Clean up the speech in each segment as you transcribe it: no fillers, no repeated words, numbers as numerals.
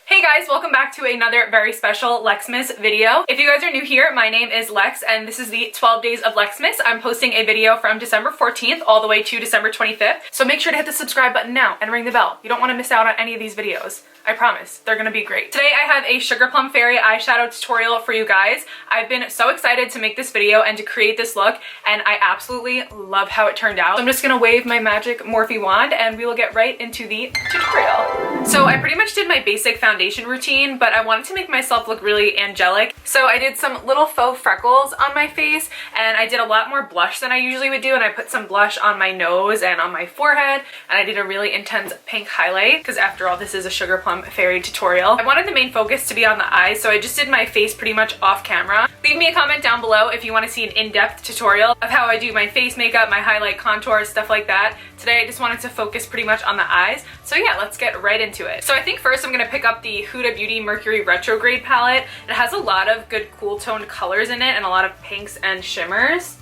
Hey guys, welcome back to another very special Lexmas video. If you guys are new here, my name is Lex and this is the 12 days of Lexmas. I'm posting a video from December 14th all the way to December 25th. So make sure to hit the subscribe button now and ring the bell. You don't want to miss out on any of these videos. I promise, they're gonna be great. Today I have a Sugar Plum Fairy eyeshadow tutorial for you guys. I've been so excited to make this video and to create this look, and I absolutely love how it turned out. So I'm just gonna wave my magic Morphe wand and we will get right into the tutorial. So I pretty much did my basic foundation routine, but I wanted to make myself look really angelic. So I did some little faux freckles on my face, and I did a lot more blush than I usually would do, and I put some blush on my nose and on my forehead, and I did a really intense pink highlight, because after all, this is a Sugar Plum Fairy tutorial. I wanted the main focus to be on the eyes, so I just did my face pretty much off camera. Leave me a comment down below if you want to see an in-depth tutorial of how I do my face makeup, my highlight, contour, stuff like that. Today I just wanted to focus pretty much on the eyes, so yeah, let's get right into it. So I think first I'm going to pick up the Huda Beauty Mercury Retrograde palette. It has a lot of good cool toned colors in it and a lot of pinks and shimmers.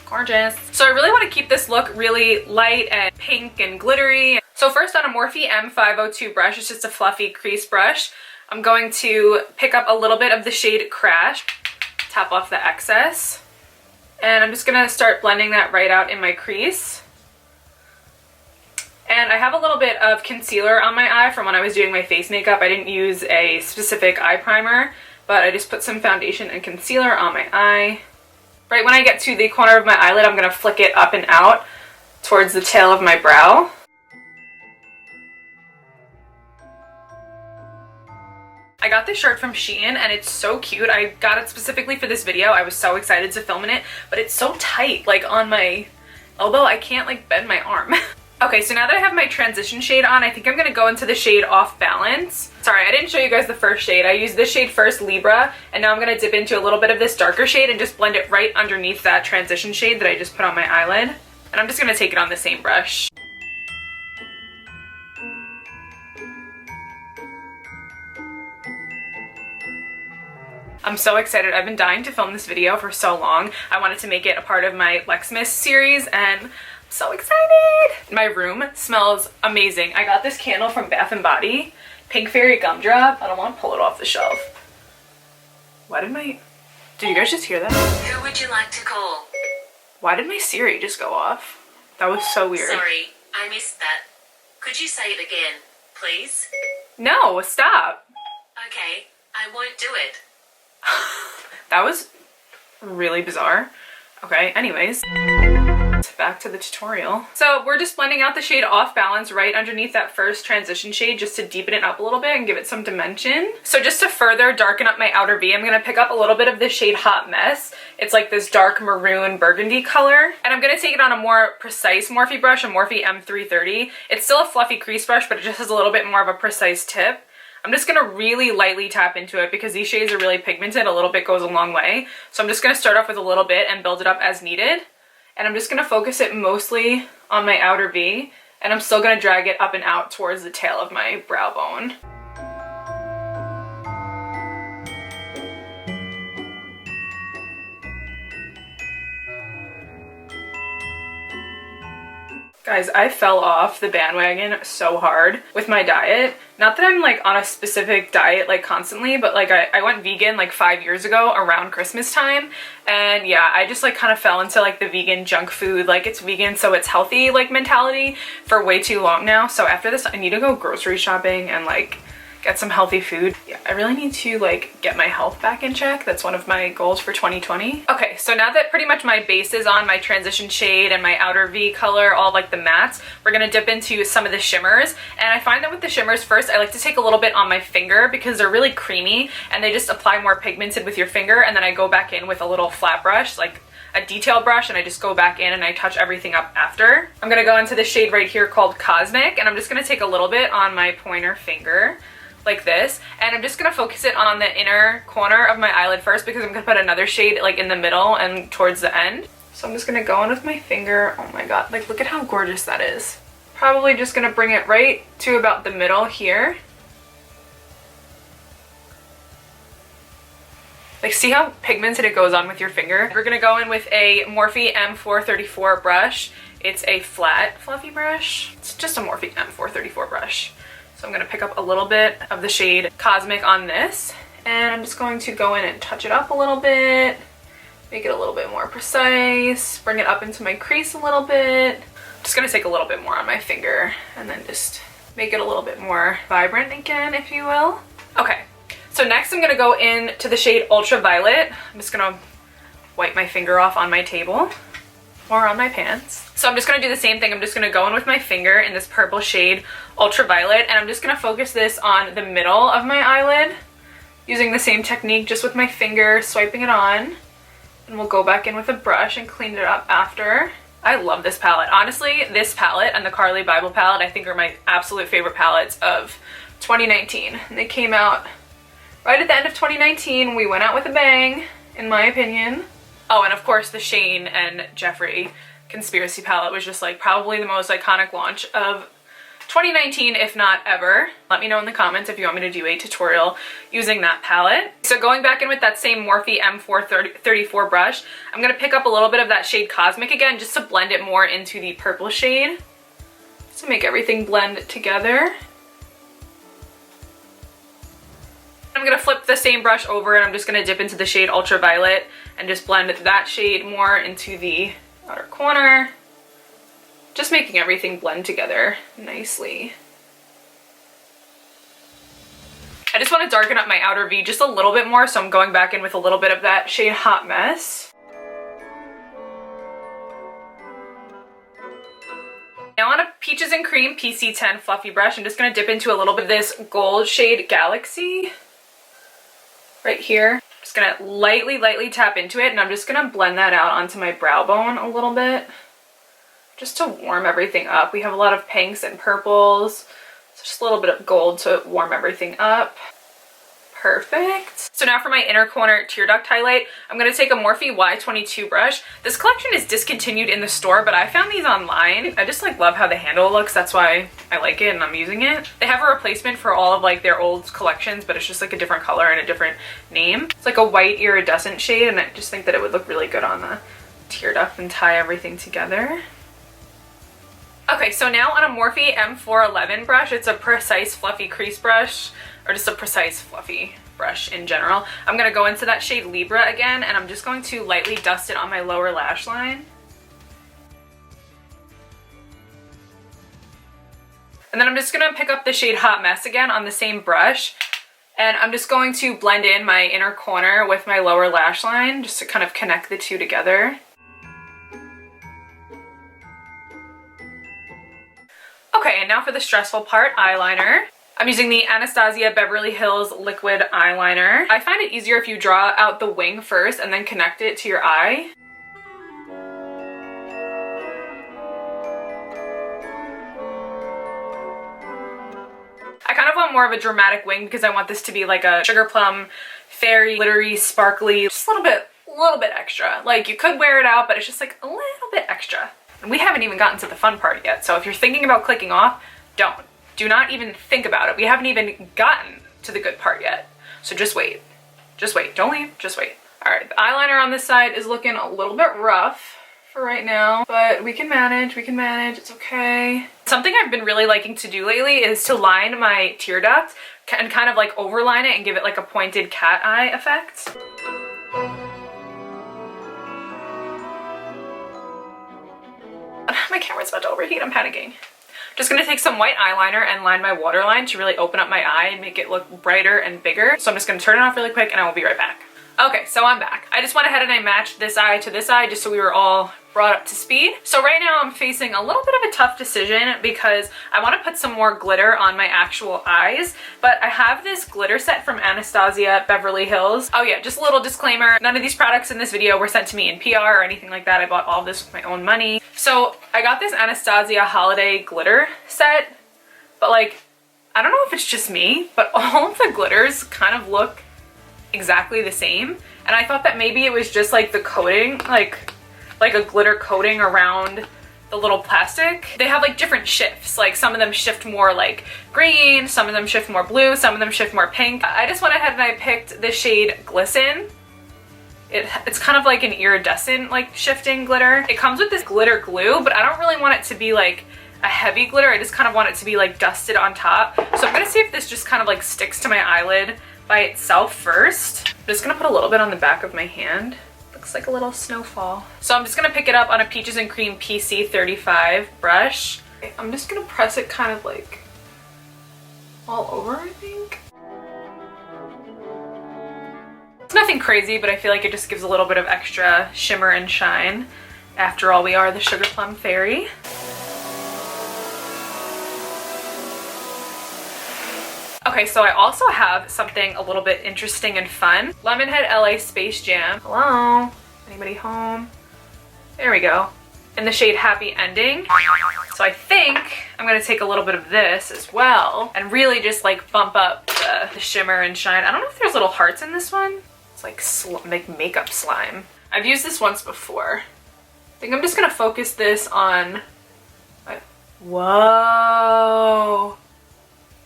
Gorgeous. So I really want to keep this look really light and pink and glittery. So first on a Morphe M502 brush, it's just a fluffy crease brush, I'm going to pick up a little bit of the shade Crash, tap off the excess, and I'm just going to start blending that right out in my crease. And I have a little bit of concealer on my eye from when I was doing my face makeup. I didn't use a specific eye primer, but I just put some foundation and concealer on my eye. Right when I get to the corner of my eyelid, I'm going to flick it up and out towards the tail of my brow. I got this shirt from Shein and it's so cute. I got it specifically for this video. I was so excited to film in it, but it's so tight. Like on my elbow, I can't like bend my arm. Okay, so now that I have my transition shade on, I think I'm going to go into the shade Off Balance. Sorry, I didn't show you guys the first shade. I used this shade first, Libra, and now I'm going to dip into a little bit of this darker shade and just blend it right underneath that transition shade that I just put on my eyelid. And I'm just going to take it on the same brush. I'm so excited. I've been dying to film this video for so long. I wanted to make it a part of my Lexmas series and I'm so excited! My room smells amazing. I got this candle from Bath & Body, Pink Fairy Gumdrop. I don't want to pull it off the shelf. Did you guys just hear that? Who would you like to call? Why did my Siri just go off? That was so weird. Sorry, I missed that. Could you say it again, please? No, stop. Okay, I won't do it. That was really bizarre. Okay, anyways. Back to the tutorial. So we're just blending out the shade Off Balance right underneath that first transition shade just to deepen it up a little bit and give it some dimension. So just to further darken up my outer V, I'm going to pick up a little bit of the shade Hot Mess. It's like this dark maroon burgundy color. And I'm going to take it on a more precise Morphe brush, a Morphe M330. It's still a fluffy crease brush, but it just has a little bit more of a precise tip. I'm just going to really lightly tap into it because these shades are really pigmented. A little bit goes a long way. So I'm just going to start off with a little bit and build it up as needed. And I'm just going to focus it mostly on my outer V, and I'm still going to drag it up and out towards the tail of my brow bone. Guys, I fell off the bandwagon so hard with my diet. Not that I'm like on a specific diet like constantly, but like I went vegan like 5 years ago around Christmas time. And yeah, I just like kind of fell into like the vegan junk food, like it's vegan so it's healthy like mentality for way too long now. So after this, I need to go grocery shopping and like get some healthy food. Yeah, I really need to like get my health back in check. That's one of my goals for 2020. Okay, so now that pretty much my base is on, my transition shade and my outer V color, all like the mattes, we're gonna dip into some of the shimmers. And I find that with the shimmers first, I like to take a little bit on my finger because they're really creamy and they just apply more pigmented with your finger, and then I go back in with a little flat brush, like a detail brush, and I just go back in and I touch everything up after. I'm gonna go into this shade right here called Cosmic, and I'm just gonna take a little bit on my pointer finger, like this, and I'm just gonna focus it on the inner corner of my eyelid first because I'm gonna put another shade like in the middle and towards the end. So I'm just gonna go in with my finger. Oh my god, like look at how gorgeous that is. Probably just gonna bring it right to about the middle here. Like, see how pigmented it goes on with your finger? We're gonna go in with a Morphe M434 brush. It's a flat, fluffy brush. It's just a Morphe M434 brush. So I'm gonna pick up a little bit of the shade Cosmic on this, and I'm just going to go in and touch it up a little bit, make it a little bit more precise, bring it up into my crease a little bit. I'm just gonna take a little bit more on my finger and then just make it a little bit more vibrant again, if you will. Okay, so next I'm gonna go in to the shade Ultraviolet. I'm just gonna wipe my finger off on my table or on my pants. So I'm just gonna do the same thing. I'm just gonna go in with my finger in this purple shade Ultraviolet, and I'm just gonna focus this on the middle of my eyelid using the same technique, just with my finger swiping it on. And we'll go back in with a brush and clean it up after. I love this palette. Honestly, this palette and the Carly Bible palette I think are my absolute favorite palettes of 2019. And they came out right at the end of 2019. We went out with a bang, in my opinion. Oh, and of course the Shane and Jeffree Conspiracy palette was just like probably the most iconic launch of 2019, if not ever. Let me know in the comments if you want me to do a tutorial using that palette. So going back in with that same Morphe M434 brush, I'm gonna pick up a little bit of that shade Cosmic again, just to blend it more into the purple shade, just to make everything blend together. I'm gonna flip the same brush over and I'm just gonna dip into the shade Ultraviolet and just blend that shade more into the outer corner. Just making everything blend together nicely. I just want to darken up my outer V just a little bit more, so I'm going back in with a little bit of that shade Hot Mess. Now on a Peaches and Cream PC10 fluffy brush, I'm just going to dip into a little bit of this gold shade Galaxy right here. Just going to lightly tap into it, and I'm just going to blend that out onto my brow bone a little bit, just to warm everything up. We have a lot of pinks and purples, so just a little bit of gold to warm everything up. Perfect. So now for my inner corner tear duct highlight, I'm going to take a Morphe Y22 brush. This collection is discontinued in the store, but I found these online. I just like love how the handle looks. That's why I like it and I'm using it. They have a replacement for all of like their old collections, but it's just like a different color and a different name. It's like a white iridescent shade, and I just think that it would look really good on the tear duct and tie everything together. Okay, so now on a Morphe M411 brush, it's a precise fluffy crease brush, or just a precise fluffy brush in general. I'm gonna go into that shade Libra again, and I'm just going to lightly dust it on my lower lash line. And then I'm just gonna pick up the shade Hot Mess again on the same brush, and I'm just going to blend in my inner corner with my lower lash line, just to kind of connect the two together. Okay, and now for the stressful part, eyeliner. I'm using the Anastasia Beverly Hills Liquid Eyeliner. I find it easier if you draw out the wing first and then connect it to your eye. I kind of want more of a dramatic wing because I want this to be like a Sugar Plum Fairy, glittery, sparkly, just a little bit extra. Like, you could wear it out, but it's just like a little bit extra. And we haven't even gotten to the fun part yet, so if you're thinking about clicking off, don't. Do not even think about it. We haven't even gotten to the good part yet. So just wait. Just wait. Don't leave. Just wait. All right, the eyeliner on this side is looking a little bit rough for right now, but we can manage. We can manage. It's okay. Something I've been really liking to do lately is to line my tear duct and kind of like overline it and give it like a pointed cat eye effect. My camera's about to overheat. I'm panicking. Just gonna take some white eyeliner and line my waterline to really open up my eye and make it look brighter and bigger. So I'm just gonna turn it off really quick and I will be right back. Okay, so I'm back. I just went ahead and I matched this eye to this eye just so we were all brought up to speed. So right now I'm facing a little bit of a tough decision because I want to put some more glitter on my actual eyes, but I have this glitter set from Anastasia Beverly Hills. Oh yeah, just a little disclaimer, none of these products in this video were sent to me in PR or anything like that. I bought all of this with my own money. So I got this Anastasia holiday glitter set, but like, I don't know if it's just me, but all of the glitters kind of look exactly the same. And I thought that maybe it was just like the coating, like a glitter coating around the little plastic. They have like different shifts. Like some of them shift more like green, some of them shift more blue, some of them shift more pink. I just went ahead and I picked the shade Glisten. It's kind of like an iridescent like shifting glitter. It comes with this glitter glue, but I don't really want it to be like a heavy glitter. I just kind of want it to be like dusted on top. So I'm gonna see if this just kind of like sticks to my eyelid by itself first. I'm just gonna put a little bit on the back of my hand. Looks like a little snowfall. So I'm just gonna pick it up on a Peaches and Cream PC35 brush. I'm just gonna press it kind of like all over, I think. It's nothing crazy, but I feel like it just gives a little bit of extra shimmer and shine. After all, we are the Sugar Plum Fairy. Okay, so I also have something a little bit interesting and fun. Lemonhead LA Space Jam. Hello? Anybody home? There we go. In the shade Happy Ending. So I think I'm gonna take a little bit of this as well and really just like bump up the shimmer and shine. I don't know if there's little hearts in this one. It's like makeup slime. I've used this once before. I think I'm just gonna focus this on, whoa.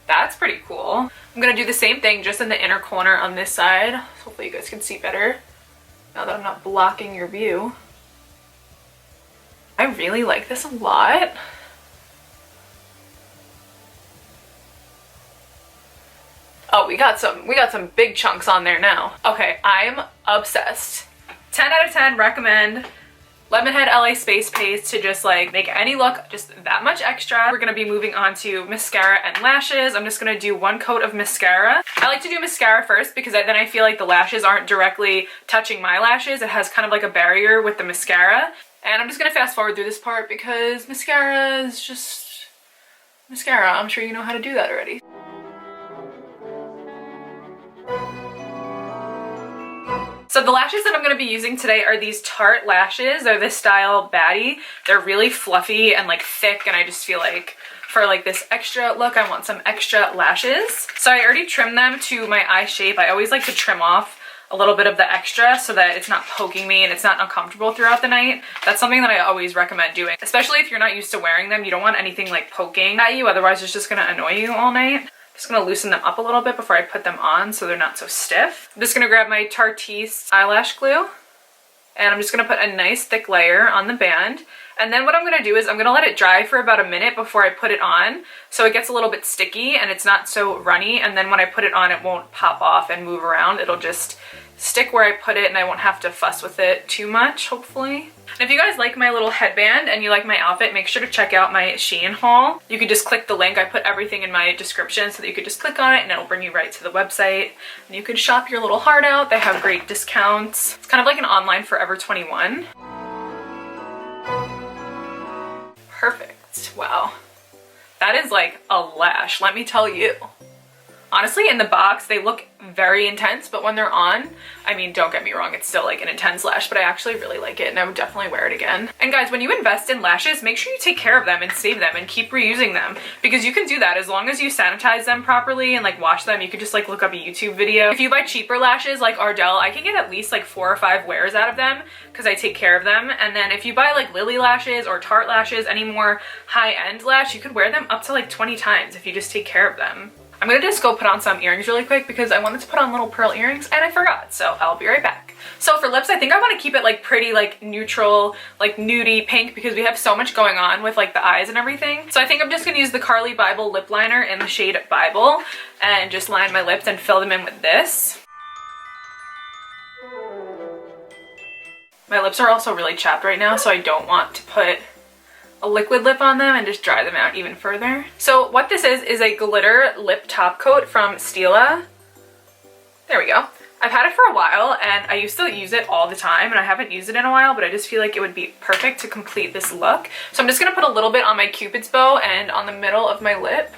That's pretty cool. I'm gonna do the same thing just in the inner corner on this side. Hopefully you guys can see better now that I'm not blocking your view. I really like this a lot. Oh, we got some big chunks on there now. Okay, I'm obsessed. 10 out of 10 recommend. Lemonhead LA Space Paste to just like make any look just that much extra. We're gonna be moving on to mascara and lashes. I'm just gonna do one coat of mascara. I like to do mascara first because then I feel like the lashes aren't directly touching my lashes. It has kind of like a barrier with the mascara. And I'm just gonna fast forward through this part because mascara is just mascara. I'm sure you know how to do that already. So the lashes that I'm going to be using today are these Tarte lashes. They're this style baddie. They're really fluffy and like thick, and I just feel like for like this extra look, I want some extra lashes. So I already trimmed them to my eye shape. I always like to trim off a little bit of the extra so that it's not poking me and it's not uncomfortable throughout the night. That's something that I always recommend doing, especially if you're not used to wearing them. You don't want anything like poking at you, otherwise it's just going to annoy you all night. Just gonna loosen them up a little bit before I put them on so they're not so stiff. I'm just gonna grab my Tarte's eyelash glue and I'm just gonna put a nice thick layer on the band. And then what I'm gonna do is I'm gonna let it dry for about a minute before I put it on so it gets a little bit sticky and it's not so runny, and then when I put it on it won't pop off and move around. It'll just stick where I put it and I won't have to fuss with it too much, hopefully. And if you guys like my little headband and you like my outfit, make sure to check out my Shein haul. You could just click the link. I put everything in my description so that you could just click on it and it'll bring you right to the website. And you could shop your little heart out. They have great discounts. It's kind of like an online Forever 21. Perfect. Wow. That is like a lash, let me tell you. Honestly, in the box, they look very intense, but when they're on, I mean, don't get me wrong, it's still like an intense lash, but I actually really like it and I would definitely wear it again. And guys, when you invest in lashes, make sure you take care of them and save them and keep reusing them, because you can do that as long as you sanitize them properly and like wash them. You could just like look up a YouTube video. If you buy cheaper lashes like Ardell, I can get at least like 4 or 5 wears out of them because I take care of them. And then if you buy like Lily lashes or Tarte lashes, any more high-end lash, you could wear them up to like 20 times if you just take care of them. I'm gonna just go put on some earrings really quick because I wanted to put on little pearl earrings and I forgot, so I'll be right back. So for lips, I think I want to keep it like pretty like neutral, like nudie pink, because we have so much going on with like the eyes and everything. So I think I'm just gonna use the Carly Bible lip liner in the shade Bible and just line my lips and fill them in with this. My lips are also really chapped right now, so I don't want to put a liquid lip on them and just dry them out even further. So what this is a glitter lip top coat from Stila. There we go. I've had it for a while and I used to use it all the time, and I haven't used it in a while, but I just feel like it would be perfect to complete this look. So I'm just gonna put a little bit on my Cupid's bow and on the middle of my lip.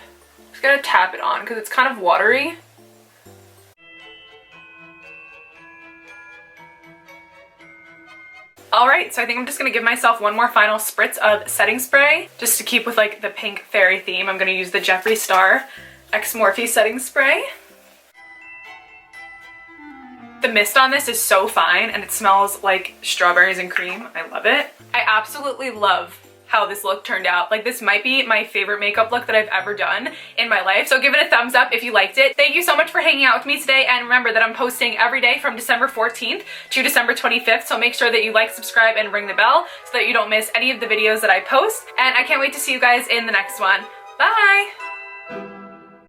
Just gonna tap it on because it's kind of watery. Alright, so I think I'm just going to give myself one more final spritz of setting spray just to keep with like the pink fairy theme. I'm going to use the Jeffree Star X Morphe setting spray. The mist on this is so fine and it smells like strawberries and cream. I love it. I absolutely love how this look turned out. Like, this might be my favorite makeup look that I've ever done in my life. So give it a thumbs up if you liked it. Thank you so much for hanging out with me today, and remember that I'm posting every day from December 14th to December 25th. So make sure that you like, subscribe, and ring the bell so that you don't miss any of the videos that I post. And I can't wait to see you guys in the next one. Bye!